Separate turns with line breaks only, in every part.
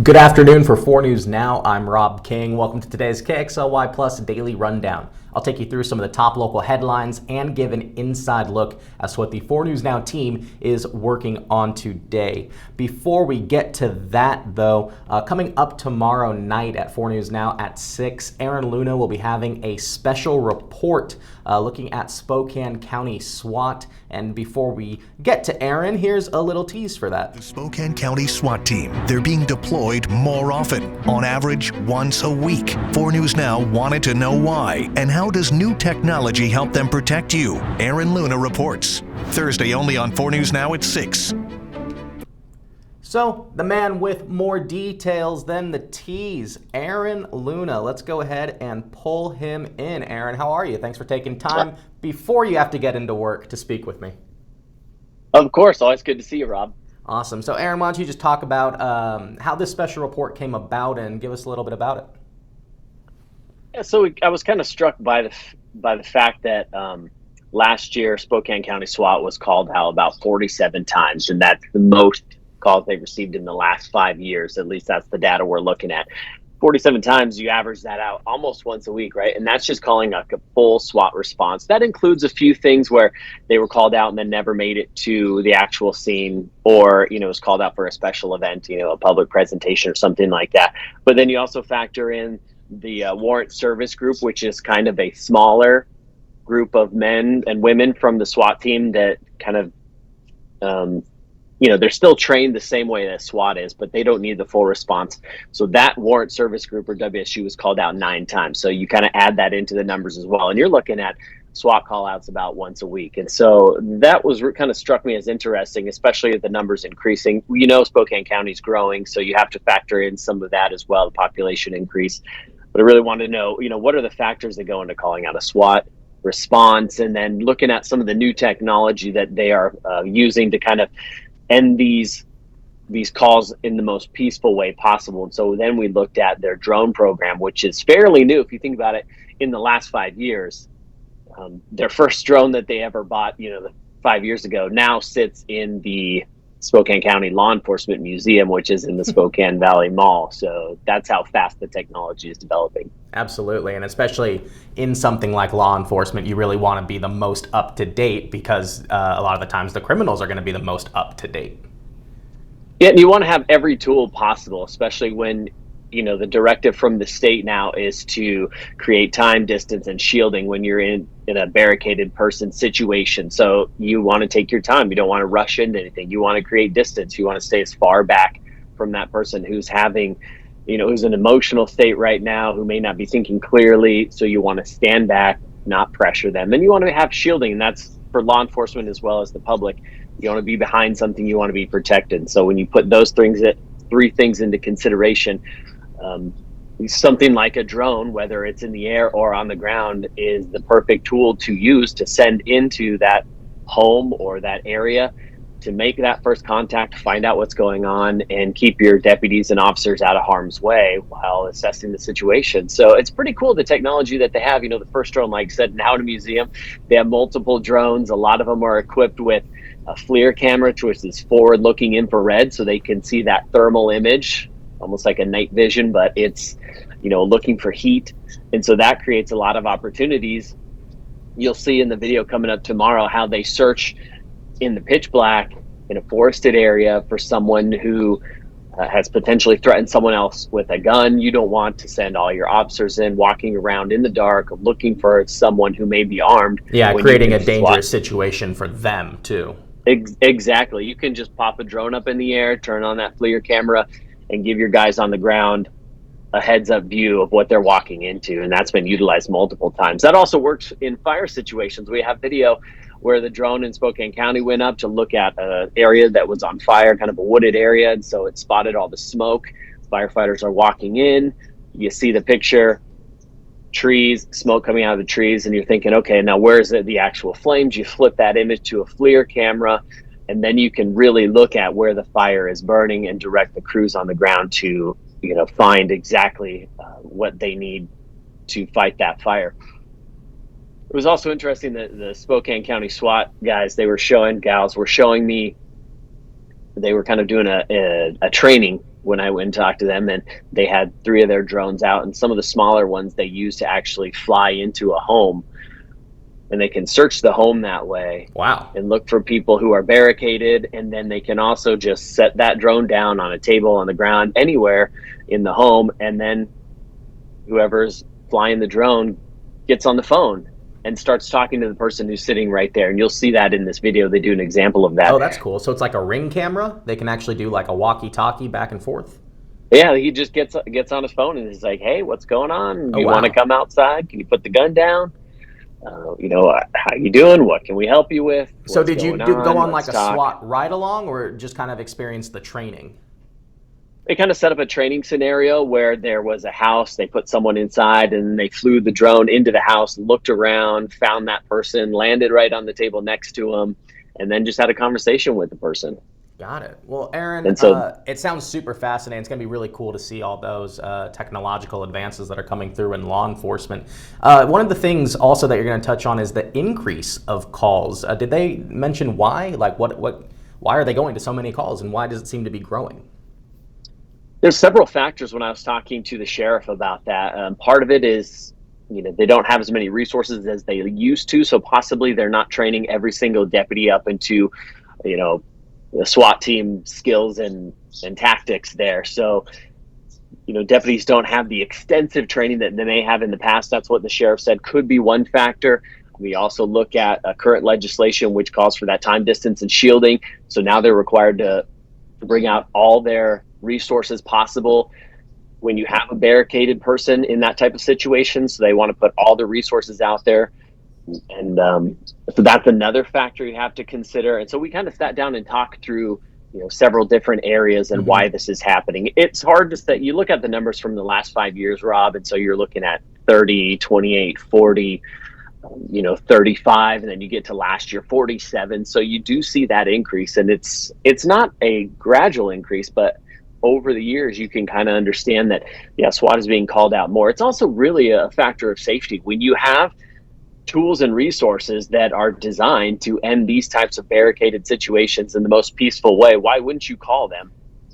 Good afternoon for 4 News Now. I'm Rob King. Welcome to today's KXLY Plus Daily Rundown. I'll take you through some of the top local headlines and give an inside look as to what the 4 News Now team is working on today. Before we get to that, though, coming up tomorrow night at 4 News Now at 6, Aaron Luna will be having a special report looking at Spokane County SWAT. And before we get to Aaron, here's a little tease for that.
The Spokane County SWAT team, they're being deployed more often, on average once a week. 4 News Now wanted to know why, and how does new technology help them protect you? Aaron Luna reports. Thursday only on 4 News Now at 6.
So, the man with more details than the tease, Aaron Luna. Let's go ahead and pull him in. Aaron, how are you? Thanks for taking time before you have to get into work to speak with me.
Of course. Always good to see you, Rob.
Awesome. So, Aaron, why don't you just talk about how this special report came about and give us a little bit about it?
Yeah, so I was kind of struck by the fact that last year Spokane County SWAT was called out about 47 times, and that's the most calls they've received in the last 5 years. At least that's the data we're looking at. 47 times, you average that out almost once a week, right? And that's just calling like a full SWAT response. That includes a few things where they were called out and then never made it to the actual scene, or, was called out for a special event, a public presentation or something like that. But then you also factor in the warrant service group, which is kind of a smaller group of men and women from the SWAT team that kind of, they're still trained the same way that SWAT is, but they don't need the full response. So that warrant service group, or WSU, was called out 9 times. So you kind of add that into the numbers as well. And you're looking at SWAT call outs about once a week. And so that was kind of struck me as interesting, especially with the numbers increasing. Spokane County's growing, so you have to factor in some of that as well, the population increase. But I really wanted to know, what are the factors that go into calling out a SWAT response, and then looking at some of the new technology that they are using to kind of end these calls in the most peaceful way possible. And so then we looked at their drone program, which is fairly new. If you think about it, in the last 5 years, their first drone that they ever bought, 5 years ago, now sits in the Spokane County Law Enforcement Museum, which is in the Spokane Valley Mall. So that's how fast the technology is developing.
Absolutely, and especially in something like law enforcement, you really want to be the most up to date, because a lot of the times the criminals are going to be the most up to date.
Yeah, and you want to have every tool possible, especially when the directive from the state now is to create time, distance, and shielding when you're in a barricaded person situation. So you want to take your time. You don't want to rush into anything. You want to create distance. You want to stay as far back from that person who's having, who's in an emotional state right now, who may not be thinking clearly. So you want to stand back, not pressure them. And you want to have shielding, and that's for law enforcement as well as the public. You want to be behind something, you want to be protected. So when you put those three things into consideration, something like a drone, whether it's in the air or on the ground, is the perfect tool to use to send into that home or that area to make that first contact, find out what's going on, and keep your deputies and officers out of harm's way while assessing the situation. So it's pretty cool, the technology that they have. The first drone, like I said, now in a museum, they have multiple drones. A lot of them are equipped with a FLIR camera, which is forward-looking infrared, so they can see that thermal image, almost like a night vision, but it's, looking for heat. And so that creates a lot of opportunities. You'll see in the video coming up tomorrow how they search in the pitch black in a forested area for someone who has potentially threatened someone else with a gun. You don't want to send all your officers in walking around in the dark looking for someone who may be armed.
Yeah, creating a dangerous situation for them too.
Exactly. You can just pop a drone up in the air, turn on that FLIR camera, and give your guys on the ground a heads-up view of what they're walking into, and that's been utilized multiple times. That also works in fire situations. We have video where the drone in Spokane County went up to look at an area that was on fire, kind of a wooded area, and so it spotted all the smoke. Firefighters are walking in. You see the picture, trees, smoke coming out of the trees, and you're thinking, okay, now where's the actual flames? You flip that image to a FLIR camera, and then you can really look at where the fire is burning and direct the crews on the ground to, find exactly what they need to fight that fire. It was also interesting that the Spokane County SWAT guys, gals were showing me, they were kind of doing a training when I went and talked to them, and they had 3 of their drones out, and some of the smaller ones they use to actually fly into a home, and they can search the home that way.
Wow.
And look for people who are barricaded, and then they can also just set that drone down on a table, on the ground, anywhere in the home, and then whoever's flying the drone gets on the phone and starts talking to the person who's sitting right there. And you'll see that in this video. They do an example of that.
Oh, that's cool. So it's like a Ring camera. They can actually do like a walkie-talkie back and forth.
Yeah, he just gets on his phone and he's like, "Hey, what's going on?
Oh,
You
wow.
want to come outside? Can you put the gun down? How you doing? What can we help you with?"
So
What's
did you
going
go on
Let's
like a
talk.
SWAT ride-along, or just kind of experience the training?
They kind of set up a training scenario where there was a house, they put someone inside, and they flew the drone into the house, looked around, found that person, landed right on the table next to them, and then just had a conversation with the person.
Got it. Well, Aaron,
And so
it sounds super fascinating. It's going to be really cool to see all those technological advances that are coming through in law enforcement. One of the things also that you're going to touch on is the increase of calls. Did they mention why? Like, why are they going to so many calls, and why does it seem to be growing?
there's several factors when I was talking to the sheriff about that. Part of it is, they don't have as many resources as they used to, so possibly they're not training every single deputy up into, the SWAT team skills and tactics there. So, deputies don't have the extensive training that they may have in the past. That's what the sheriff said could be one factor. We also look at current legislation, which calls for that time, distance, and shielding. So now they're required to bring out all their resources possible when you have a barricaded person in that type of situation. So they want to put all the resources out there. And so that's another factor you have to consider. And so we kind of sat down and talked through, several different areas and why this is happening. It's hard to say. You look at the numbers from the last 5 years, Rob, and so you're looking at 30, 28, 40, 35, and then you get to last year 47. So you do see that increase, and it's not a gradual increase, but over the years you can kind of understand that, SWAT is being called out more. It's also really a factor of safety. When you have tools and resources that are designed to end these types of barricaded situations in the most peaceful way, why wouldn't you call them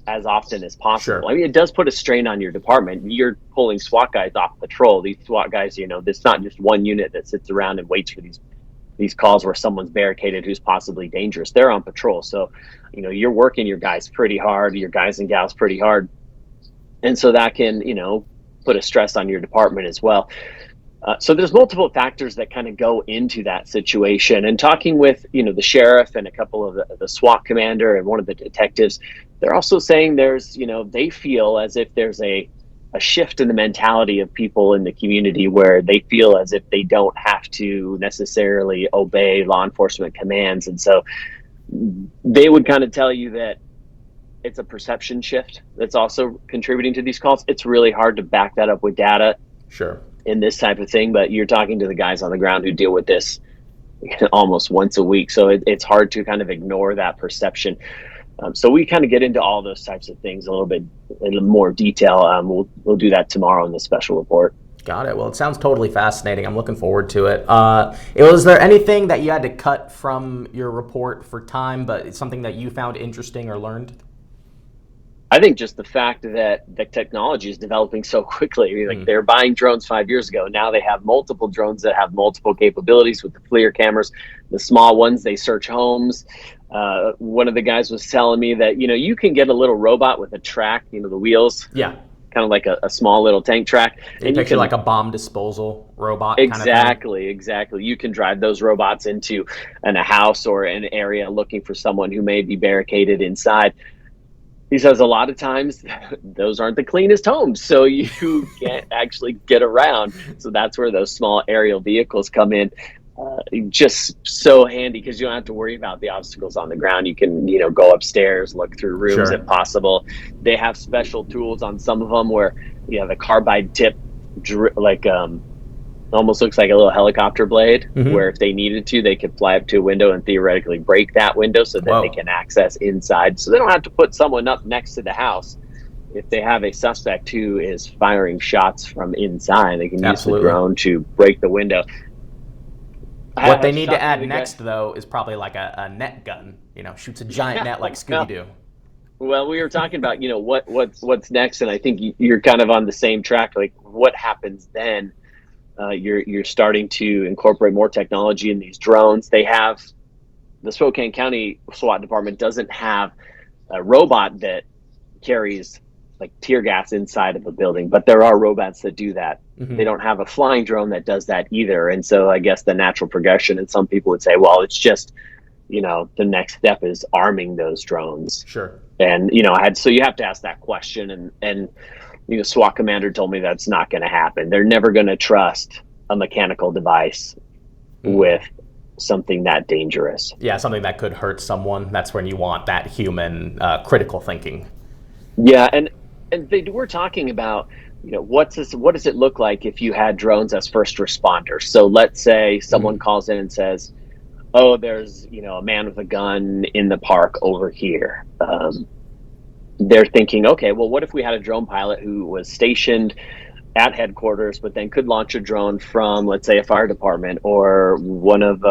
as often as possible?
Sure.
I mean, it does put a strain on your department. You're pulling SWAT guys off patrol. These SWAT guys, it's not just one unit that sits around and waits for these calls where someone's barricaded who's possibly dangerous. They're on patrol. So, you're working your guys pretty hard, your guys and gals pretty hard. And so that can, put a stress on your department as well. So there's multiple factors that kind of go into that situation. And talking with, the sheriff and a couple of the SWAT commander and one of the detectives, they're also saying there's, they feel as if there's a shift in the mentality of people in the community where they feel as if they don't have to necessarily obey law enforcement commands. And so they would kind of tell you that it's a perception shift that's also contributing to these calls. It's really hard to back that up with data.
Sure.
In this type of thing, but you're talking to the guys on the ground who deal with this almost once a week. So it's hard to kind of ignore that perception. So we kind of get into all those types of things a little bit in more detail. We'll do that tomorrow in the special report.
Got it. Well, it sounds totally fascinating. I'm looking forward to it. Was there anything that you had to cut from your report for time, but it's something that you found interesting or learned?
I think just the fact that the technology is developing so quickly. Like they're buying drones 5 years ago. Now they have multiple drones that have multiple capabilities with the FLIR cameras. The small ones, they search homes. One of the guys was telling me that, you can get a little robot with a track, the wheels.
Yeah.
Kind of like a small little tank track.
And you picture like a bomb disposal robot.
Exactly. You can drive those robots into a house or an area looking for someone who may be barricaded inside. He says a lot of times those aren't the cleanest homes, so you can't actually get around. So that's where those small aerial vehicles come in. Just so handy because you don't have to worry about the obstacles on the ground. You can, go upstairs, look through rooms if possible. They have special tools on some of them where you have a carbide tip, almost looks like a little helicopter blade, where if they needed to, they could fly up to a window and theoretically break that window so that they can access inside. So they don't have to put someone up next to the house. If they have a suspect who is firing shots from inside, they can use the drone to break the window.
What they need to add next, though, is probably like a net gun. Shoots a giant net like Scooby-Doo.
Well, we were talking about, what's next, and I think you're kind of on the same track. Like, what happens then? You're starting to incorporate more technology in these drones. The Spokane County SWAT department doesn't have a robot that carries like tear gas inside of a building, but there are robots that do that. They don't have a flying drone that does that either. And so I guess the natural progression, and some people would say, well, it's just, the next step is arming those drones.
Sure.
And, so you have to ask that question, and SWAT commander told me that's not going to happen. They're never going to trust a mechanical device with something that dangerous.
Yeah, something that could hurt someone. That's when you want that human critical thinking.
Yeah, and they were talking about, what does it look like if you had drones as first responders? So let's say someone calls in and says, oh, there's, a man with a gun in the park over here. They're thinking, okay, well, what if we had a drone pilot who was stationed at headquarters, but then could launch a drone from, let's say, a fire department or one of,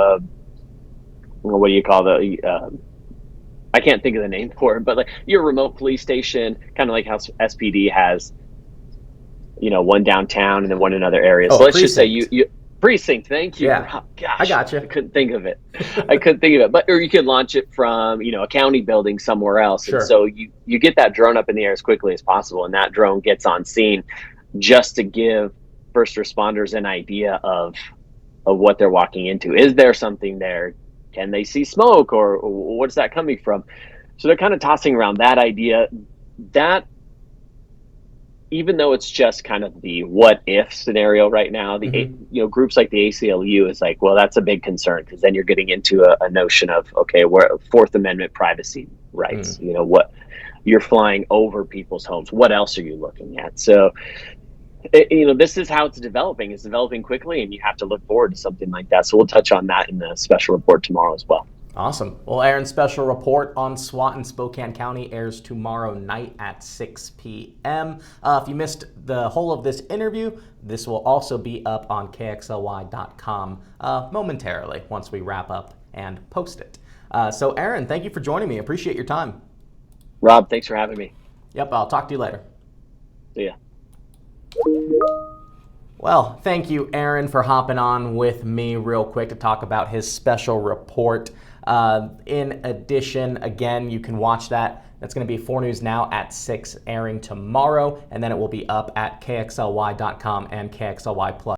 what do you call I can't think of the name for it, but like your remote police station, kind of like how SPD has, one downtown and then one in other areas. So let's just say you precinct. Thank you.
Yeah.
Gosh,
I got you.
I couldn't think of it. Or you could launch it from, a county building somewhere else.
Sure.
And so you get that drone up in the air as quickly as possible. And that drone gets on scene just to give first responders an idea of what they're walking into. Is there something there? Can they see smoke, or what's that coming from? So they're kind of tossing around that idea. That, even though it's just kind of the what if scenario right now, groups like the ACLU is like, well, that's a big concern, because then you're getting into a notion of, okay, where Fourth Amendment privacy rights, what you're flying over people's homes. What else are you looking at? So, this is how it's developing. It's developing quickly, and you have to look forward to something like that. So we'll touch on that in the special report tomorrow as well.
Awesome. Well, Aaron's special report on SWAT in Spokane County airs tomorrow night at 6 p.m. If you missed the whole of this interview, this will also be up on KXLY.com momentarily once we wrap up and post it. So, Aaron, thank you for joining me. Appreciate your time.
Rob, thanks for having me.
Yep, I'll talk to you later.
See ya.
Well, thank you, Aaron, for hopping on with me real quick to talk about his special report. In addition, again, you can watch that. That's going to be 4 News Now at 6, airing tomorrow, and then it will be up at KXLY.com and KXLY Plus.